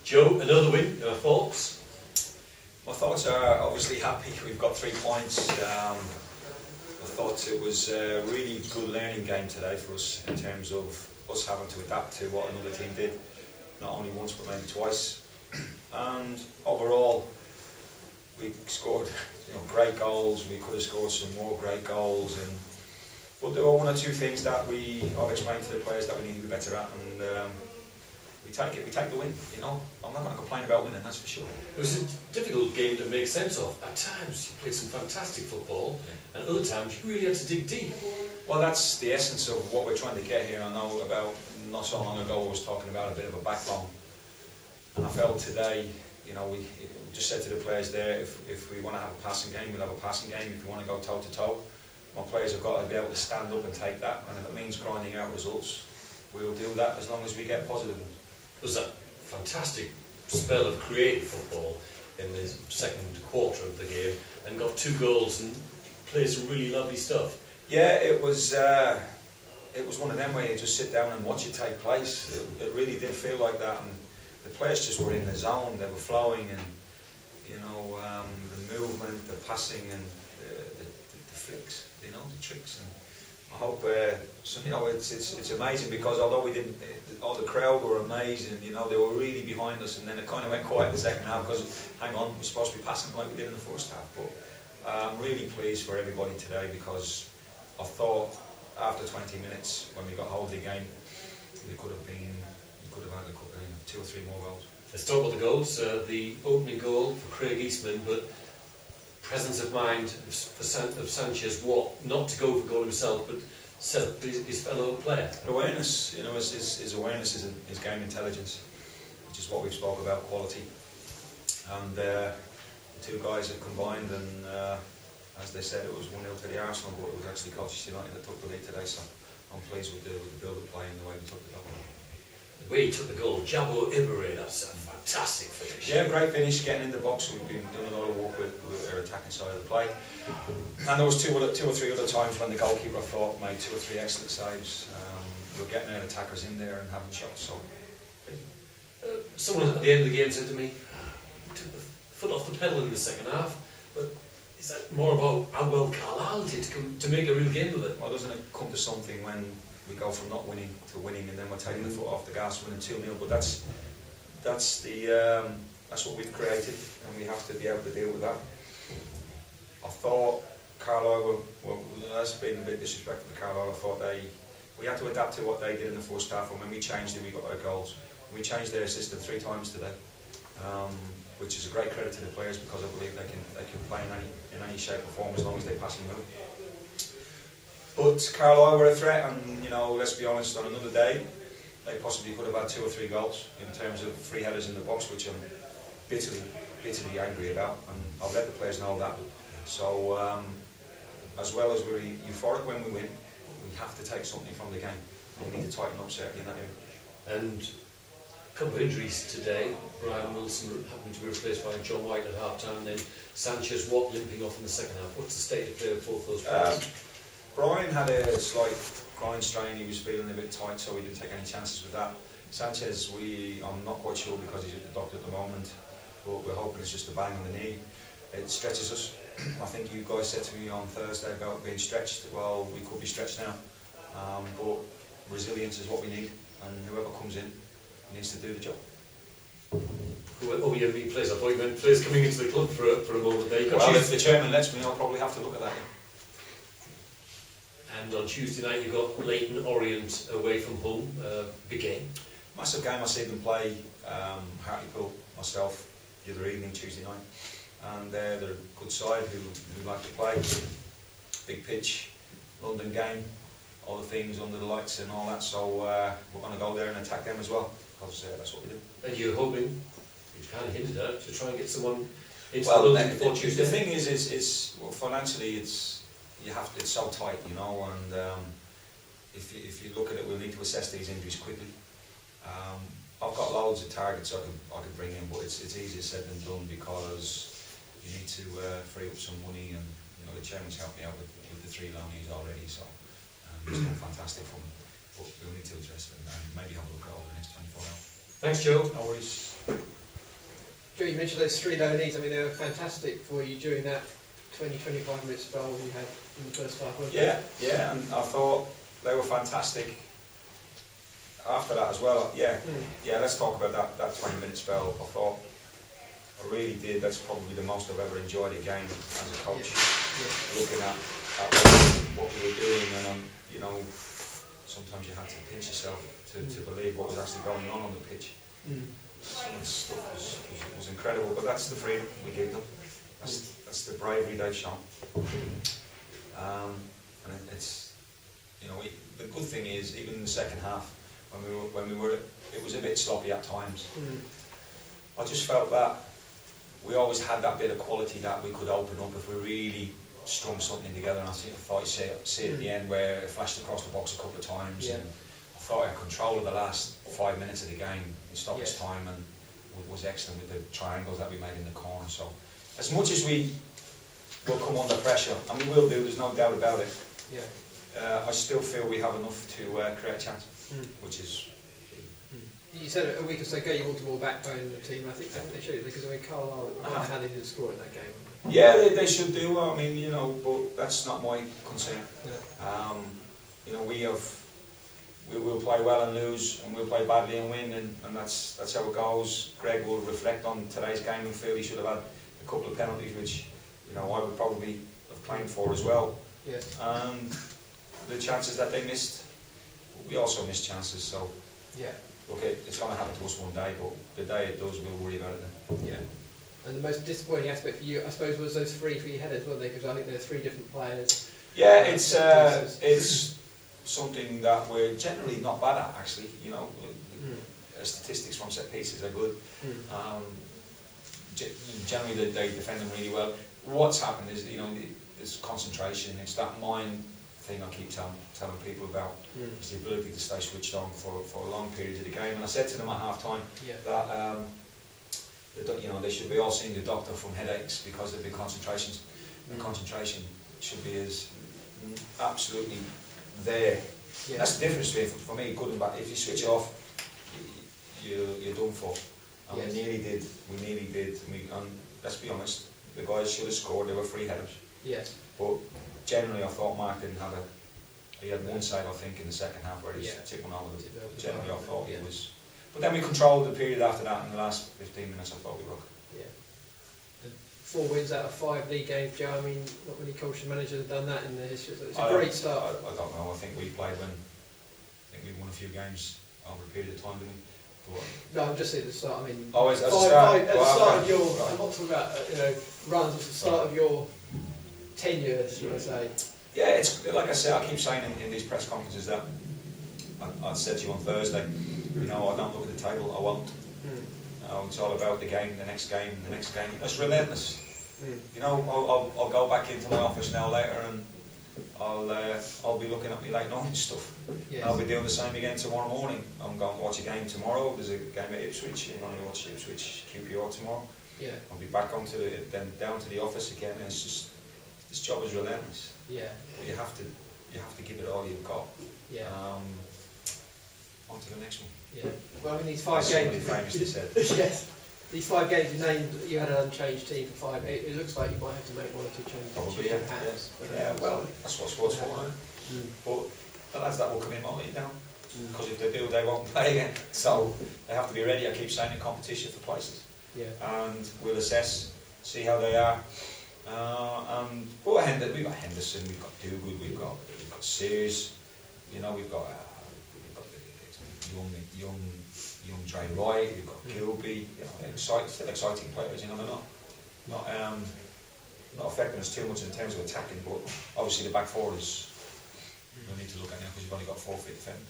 Joe, another win, your thoughts? My thoughts are obviously happy. We've got 3 points. I thought it was a really good learning game today for us in terms of us having to adapt to what another team did, not only once but maybe twice. And overall, we scored great goals. We could have scored some more great goals, but there were 1 or 2 things that I've explained to the players that we need to be better at, and we take the win. I'm not going to complain about winning, that's for sure. It was a difficult game to make sense of. At times you played some fantastic football, and at other times you really had to dig deep. Well, that's the essence of what we're trying to get here. I know about not so long ago I was talking about a bit of a backbone, and I felt today, we just said to the players there, if we want to have a passing game, we'll have a passing game. If we want to go toe to toe, my players have got to be able to stand up and take that, and if it means grinding out results, we'll do that as long as we get positive. There was a fantastic spell of creative football in the second quarter of the game, and got 2 goals and played some really lovely stuff. Yeah, it was one of them where you just sit down and watch it take place. It really did feel like that, and the players just were in the zone. They were flowing, and the movement, the passing, and the flicks, the tricks. And I hope it's amazing, because although we didn't, the crowd were amazing. They were really behind us, and then it kind of went quiet in the second half because hang on, we're supposed to be passing like we did in the first half. But I'm really pleased for everybody today, because I thought after 20 minutes when we got hold of the game, we could have had 2 or 3 more goals. Let's talk about the goals. The opening goal for Craig Eastman, but presence of mind of Sanchez, not to go for goal himself, but set up his fellow player. Awareness, his awareness is his game intelligence, which is what we've spoke about, quality. And the 2 guys have combined, and as they said, it was 1-0 to the Arsenal, but it was actually Colchester United that took the lead today, so I'm pleased with the build of play and the way we took the goal. The way he took the goal, Jabo Ibere, that's a fantastic finish. Yeah, great finish, getting in the box. We've been doing a lot of work with our attacking side of the play. And there was 2 or 3 other times when the goalkeeper, I thought, made 2 or 3 excellent saves. We're getting our attackers in there and having shots. So, someone at the end of the game said to me, took the foot off the pedal in the second half, but is that more about how well Carlisle did to make a real game of it? Well, doesn't it come to something when we go from not winning to winning, and then we're taking the foot off the gas, winning 2-0? But that's what we've created, and we have to be able to deal with that. I thought Carlisle that's been a bit disrespectful to Carlisle. I thought we had to adapt to what they did in the first half, and when we changed it, we got our goals. We changed their system 3 times today, which is a great credit to the players, because I believe they can play in any shape or form as long as they pass and move. But Carlisle were a threat, and let's be honest, on another day they possibly could have had 2 or 3 goals in terms of free headers in the box, which I'm bitterly angry about, and I've let the players know that. So as well as we're euphoric when we win, we have to take something from the game. We need to tighten up certainly in that area. And a couple of injuries today. Brian Wilson happened to be replaced by John White at half-time, and then Sanchez Watt limping off in the second half. What's the state of play of both those players? Brian had a slight groin strain. He was feeling a bit tight, so we didn't take any chances with that. Sanchez, I'm not quite sure, because he's at the doctor at the moment, but we're hoping it's just a bang on the knee. It stretches us. I think you guys said to me on Thursday about being stretched. Well, we could be stretched now, but resilience is what we need, and whoever comes in needs to do the job. Oh, you mean players? I thought you meant players coming into the club for a moment there. Well, if the chairman lets me, I'll probably have to look at that. And on Tuesday night, you got Leighton Orient away from home. Big game. Massive game. I see them play Hartlepool myself the other evening, Tuesday night, and they're a good side who like to play. Big pitch, London game, all the things under the lights and all that. So we're going to go there and attack them as well, because that's what we do. And you're hoping, you kind of hinted at, to try and get someone into the London before Tuesday. The thing is well, financially it's so tight, and if you look at it, we'll need to assess these injuries quickly. I've got loads of targets I could bring in, but it's easier said than done, because you need to free up some money, and the chairman's helped me out with the 3 loanees already, so it's been fantastic for me. But we'll need to address it and maybe have a look at it over the next 24 hours. Thanks, Joe. No worries. you mentioned those 3 low knees. I mean, they were fantastic for you during that 20-25 minute spell you had in the first half. Yeah, and I thought they were fantastic after that as well. Yeah, let's talk about that 20-minute spell. I thought I really did. That's probably the most I've ever enjoyed a game as a coach. Looking at what we were doing, and you know, sometimes you had to pinch yourself to believe what was actually going on the pitch. Some of the stuff was incredible, but that's the freedom we gave them. That's the bravery they've shown. And it's, you know, the good thing is, even in the second half, when we were, it was a bit sloppy at times. I just felt that we always had that bit of quality that we could open up if we really strung something together. And I thought you see at the end where it flashed across the box a couple of times. And I thought I had control of the last 5 minutes of the game in stoppage time, and was excellent with the triangles that we made in the corner. So as much as we will come under pressure, and we will do, there's no doubt about it, I still feel we have enough to create a chance, which is... You said a week or so ago you wanted more backbone in the team. I think they should, because I mean, Carlisle, I don't know how they didn't score in that game. Yeah, they should do. I mean, you know, but that's not my concern. You know, we'll play well and lose, and we'll play badly and win, and that's how it goes. Greg will reflect on today's game and feel he should have had a couple of penalties, which, you know, I would probably have claimed for as well. And the chances that they missed, we also missed chances. So okay, it's going to happen to us one day, but the day it does, we'll worry about it then. And the most disappointing aspect for you, I suppose, was those 3 free headers, weren't they? Because I think there are 3 different players. Yeah, it's something that we're generally not bad at, actually. You know, statistics from set pieces are good. Generally, they defend them really well. What's happened is, you know, it's concentration. It's that mind thing I keep telling people about. It's the ability to stay switched on for a long period of the game. And I said to them at half time that you know, they should be all seeing the doctor from headaches because of the concentrations. The concentration should be as absolutely there. That's the difference between, for me, good and bad. If you switch off, you're done for. And we nearly did. And let's be honest, the guys should have scored. They were free headers. But generally, I thought Mark didn't have he had one save, I think, in the second half where he took one over. Generally, I thought he was. But then we controlled the period after that. In the last 15 minutes, I thought we were. 4 wins out of 5 league games, Joe. I mean, not many Colchester managers have done that in the history. It's a great start. I don't know. I think we played when. I think we won a few games over a period of time, didn't we? No, I'm just at the start. I mean, at the start of your. I'm not talking about runs. At the start of your tenure, should I say? Yeah, it's like I said. I keep saying in these press conferences that I said to you on Thursday. You know, I don't look at the table. I won't. It's all about the game, the next game, the next game. That's relentless. You know, I'll go back into my office now later, and I'll be looking at my late night stuff. I'll be doing the same again tomorrow morning. I'm going to watch a game tomorrow. There's a game at Ipswich. I'm going to watch Ipswich QPR tomorrow. I'll be back then down to the office again. And it's just, this job is relentless. But you have to give it all you've got. On to the next one. Well, I mean, these 5 games. Famously said. These 5 games you named, you had an unchanged team for 5. It looks like you might have to make 1 or 2 changes. Probably, well, that's what sports for. But the lads that will come in won't let you down. Because if they do, they won't play again. So they have to be ready. I keep saying in competition for places. And we'll assess, see how they are. And we've got Henderson, we've got Duguid, we've got Sears. You know, we've got young Dre Roy, we've got Gilby, you know, still exciting players, you know, they're not affecting us too much in terms of attacking, but obviously the back 4 is we need to look at now because you've only got 4 feet defending.